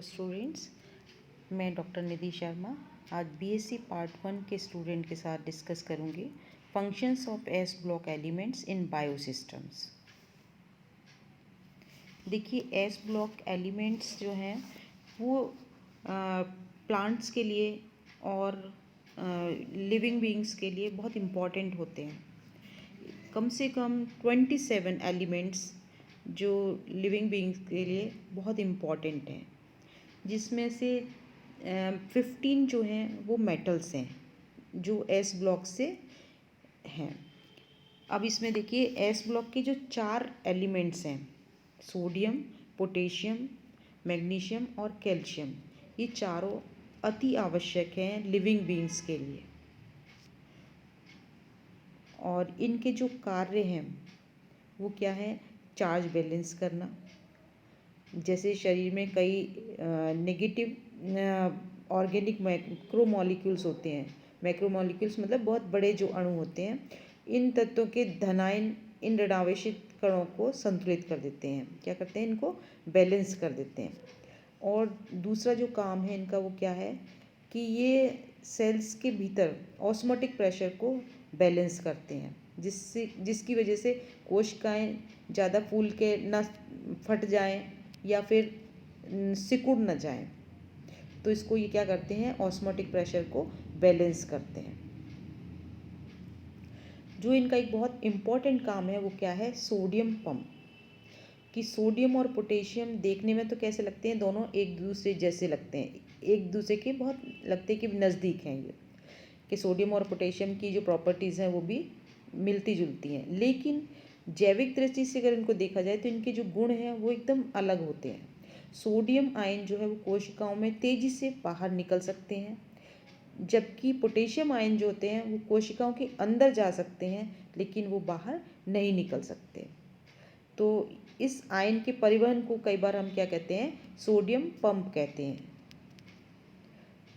Students, मैं doctor निधि शर्मा आज BSc part 1 के स्टूडेंट के साथ डिस्कस करूंगी functions of s block elements in biosystems. देखिए, एस ब्लॉक एलिमेंट्स जो हैं वो प्लांट्स के लिए और लिविंग बीइंग्स के लिए बहुत इम्पॉर्टेंट होते हैं। कम से कम 27 एलिमेंट्स जो लिविंग बीइंग्स के लिए बहुत इम्पॉर्टेंट हैं, जिसमें से 15 जो हैं वो मेटल्स हैं जो एस ब्लॉक से हैं। अब इसमें देखिए, एस ब्लॉक के जो 4 एलिमेंट्स हैं, सोडियम, पोटेशियम, मैग्नीशियम और कैल्शियम, ये चारों अति आवश्यक हैं लिविंग बीइंग्स के लिए। और इनके जो कार्य हैं वो क्या है? चार्ज बैलेंस करना। जैसे शरीर में कई नेगेटिव ऑर्गेनिक मैक्रोमॉलिक्यूल्स होते हैं। मैक्रोमॉलिक्यूल्स मतलब बहुत बड़े जो अणु होते हैं। इन तत्वों के धनायन इन ऋणावेशित कणों को संतुलित कर देते हैं। क्या करते हैं? इनको बैलेंस कर देते हैं। और दूसरा जो काम है इनका वो क्या है कि ये सेल्स के भीतर ऑस्मोटिक प्रेशर को बैलेंस करते हैं, जिसकी वजह से कोशिकाएं ज़्यादा फूल के न फट जाएं या फिर सिकुड़ न जाएं। तो इसको ये क्या करते हैं? ऑस्मोटिक प्रेशर को बैलेंस करते हैं। जो इनका एक बहुत इम्पॉर्टेंट काम है वो क्या है? Sodium pump. कि सोडियम और पोटेशियम देखने में तो कैसे लगते हैं? दोनों एक दूसरे जैसे लगते हैं, एक दूसरे के बहुत लगते हैं कि नज़दीक हैं ये, कि सोडियम और पोटेशियम की जो प्रॉपर्टीज़ हैं वो भी मिलती जुलती हैं। लेकिन जैविक दृष्टि से अगर इनको देखा जाए तो इनके जो गुण हैं वो एकदम अलग होते हैं। सोडियम आयन जो है वो कोशिकाओं में तेज़ी से बाहर निकल सकते हैं, जबकि पोटेशियम आयन जो होते हैं वो कोशिकाओं के अंदर जा सकते हैं लेकिन वो बाहर नहीं निकल सकते। तो इस आयन के परिवहन को कई बार हम क्या कहते हैं? सोडियम पंप कहते हैं,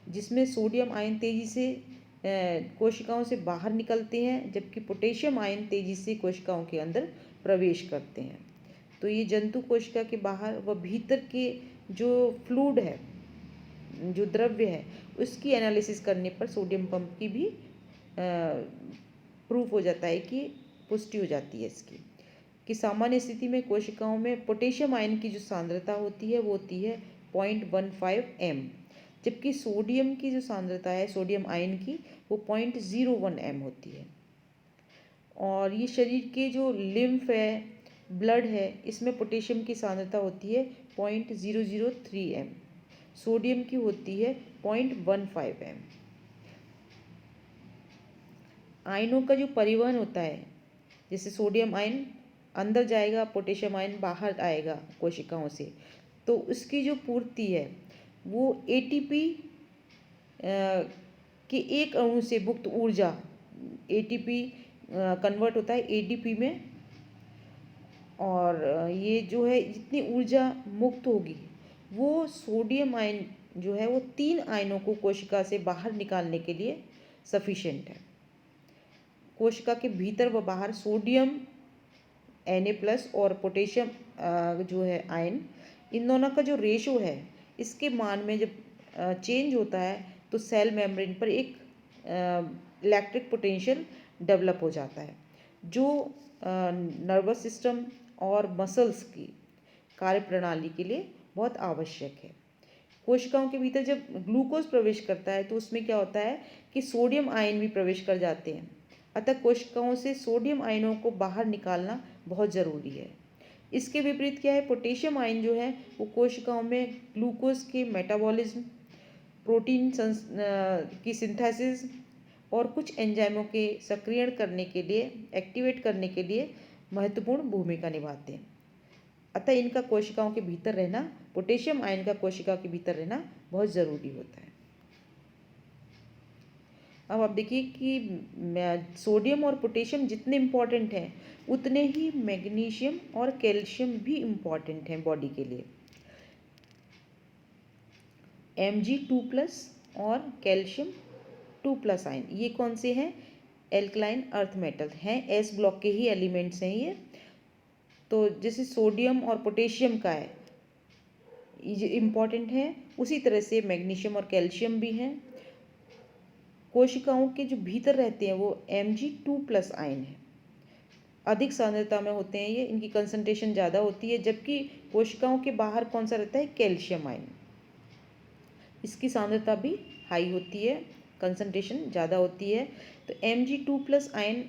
जिसमें सोडियम आयन तेज़ी से कोशिकाओं से बाहर निकलते हैं, जबकि पोटेशियम आयन तेज़ी से कोशिकाओं के अंदर प्रवेश करते हैं। तो ये जंतु कोशिका के बाहर व भीतर के जो फ्लूइड है, जो द्रव्य है, उसकी एनालिसिस करने पर सोडियम पंप की भी प्रूफ हो जाता है, कि पुष्टि हो जाती है इसकी, कि सामान्य स्थिति में कोशिकाओं में पोटेशियम आयन की जो सांद्रता होती है वो होती है 0.15 m, जबकि सोडियम की जो सांद्रता है सोडियम आयन की वो 0.01 m होती है। और ये शरीर के जो लिम्फ है, ब्लड है, इसमें पोटेशियम की सांद्रता होती है 0.003 m, सोडियम की होती है 0.15 m। आयनों का जो परिवहन होता है, जैसे सोडियम आयन अंदर जाएगा, पोटेशियम आयन बाहर आएगा कोशिकाओं से, तो उसकी जो पूर्ति है वो एटीपी के एक अणु से मुक्त ऊर्जा, एटीपी कन्वर्ट होता है एडीपी में, और ये जो है जितनी ऊर्जा मुक्त होगी वो सोडियम आयन जो है वो 3 आयनों को कोशिका से बाहर निकालने के लिए सफिशिएंट है। कोशिका के भीतर व बाहर सोडियम Na+ और पोटेशियम जो है आयन, इन दोनों का जो रेशो है, इसके मान में जब चेंज होता है तो सेल मेम्ब्रेन पर एक इलेक्ट्रिक पोटेंशियल डेवलप हो जाता है, जो नर्वस सिस्टम और मसल्स की कार्यप्रणाली के लिए बहुत आवश्यक है। कोशिकाओं के भीतर जब ग्लूकोज प्रवेश करता है तो उसमें क्या होता है कि सोडियम आयन भी प्रवेश कर जाते हैं, अतः कोशिकाओं से सोडियम आयनों को बाहर निकालना बहुत ज़रूरी है। इसके विपरीत क्या है? पोटेशियम आयन जो है वो कोशिकाओं में ग्लूकोज के मेटाबॉलिज्म, प्रोटीन की सिंथेसिस और कुछ एंजाइमों के सक्रियण करने के लिए, एक्टिवेट करने के लिए महत्वपूर्ण भूमिका निभाते हैं। अतः इनका कोशिकाओं के भीतर रहना, पोटेशियम आयन का कोशिका के भीतर रहना बहुत ज़रूरी होता है। अब आप देखिए कि सोडियम और पोटेशियम जितने इम्पॉर्टेंट हैं उतने ही मैग्नीशियम और कैल्शियम भी इम्पॉर्टेंट हैं बॉडी के लिए। Mg2+ और कैल्शियम 2+ आयन, ये कौन से हैं? एल्कलाइन अर्थ मेटल हैं, एस ब्लॉक के ही एलिमेंट्स हैं ये। तो जैसे सोडियम और पोटेशियम का है, ये इम्पॉर्टेंट है। उसी तरह से मैग्नीशियम और कैल्शियम भी हैं। कोशिकाओं के जो भीतर रहते हैं वो Mg2+ आयन है, अधिक सांद्रता में होते हैं ये, इनकी कंसंट्रेशन ज़्यादा होती है। जबकि कोशिकाओं के बाहर कौन सा रहता है, कैल्शियम आयन, इसकी सांद्रता भी हाई होती है, कंसंट्रेशन ज़्यादा होती है। तो Mg2+ आयन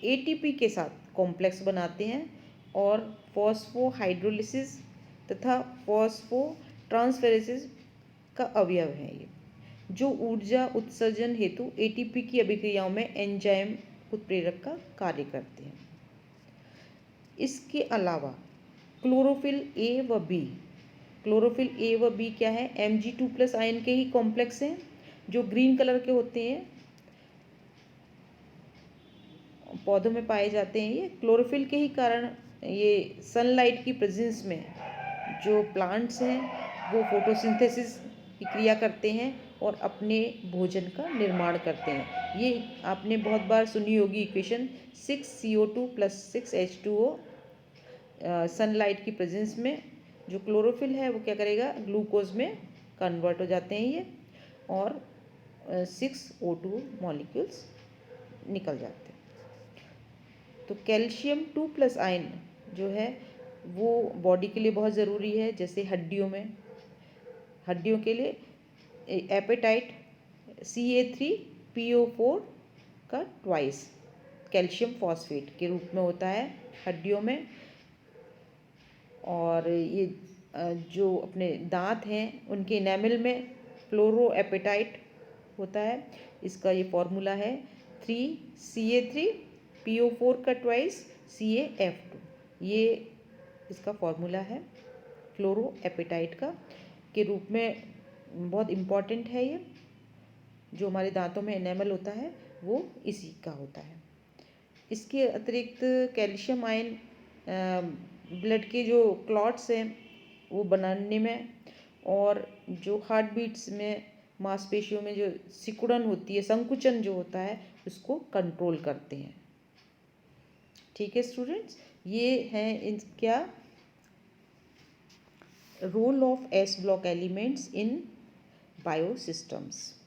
ATP के साथ कॉम्प्लेक्स बनाते हैं और फॉस्फोहाइड्रोलिसिस तथा फॉस्फोट्रांसफेरेसिस का अवयव है ये, जो ऊर्जा उत्सर्जन हेतु ATP की अभिक्रियाओं में एंजाइम उत्प्रेरक का कार्य करते हैं। इसके अलावा क्लोरोफिल A व B, क्लोरोफिल A व B क्या है, Mg2+ आयन के ही कॉम्प्लेक्स हैं, जो ग्रीन कलर के होते हैं, पौधों में पाए जाते हैं। ये क्लोरोफिल के ही कारण ये सनलाइट की प्रेजेंस में जो प्लांट्स हैं वो फोटोसिंथेसिस की क्रिया करते हैं और अपने भोजन का निर्माण करते हैं। ये आपने बहुत बार सुनी होगी इक्वेशन 6CO2 + 6H2O। सनलाइट की प्रेजेंस में जो क्लोरोफिल है वो क्या करेगा, ग्लूकोज में कन्वर्ट हो जाते हैं ये, और 6O2 मॉलिक्यूल्स निकल जाते हैं। तो कैल्शियम 2+ आयन जो है वो बॉडी के लिए बहुत ज़रूरी है। जैसे हड्डियों के लिए एपेटाइट Ca3PO4 का ट्वाइस कैल्शियम फॉस्फेट के रूप में होता है हड्डियों में। और ये जो अपने दांत हैं उनके इनेमल में फ्लोरोएपेटाइट होता है। इसका ये फॉर्मूला है 3Ca3PO4 का ट्वाइस CaF2, ये इसका फॉर्मूला है फ्लोरोएपेटाइट का के रूप में, बहुत इम्पॉर्टेंट है ये। जो हमारे दांतों में एनेमल होता है वो इसी का होता है। इसके अतिरिक्त कैल्शियम आयन ब्लड के जो क्लॉट्स हैं वो बनाने में, और जो हार्ट बीट्स में मांसपेशियों में जो सिकुड़न होती है, संकुचन जो होता है, उसको कंट्रोल करते हैं। ठीक है स्टूडेंट्स, ये हैं इन क्या role of s block elements in बायोसिस्टम्स।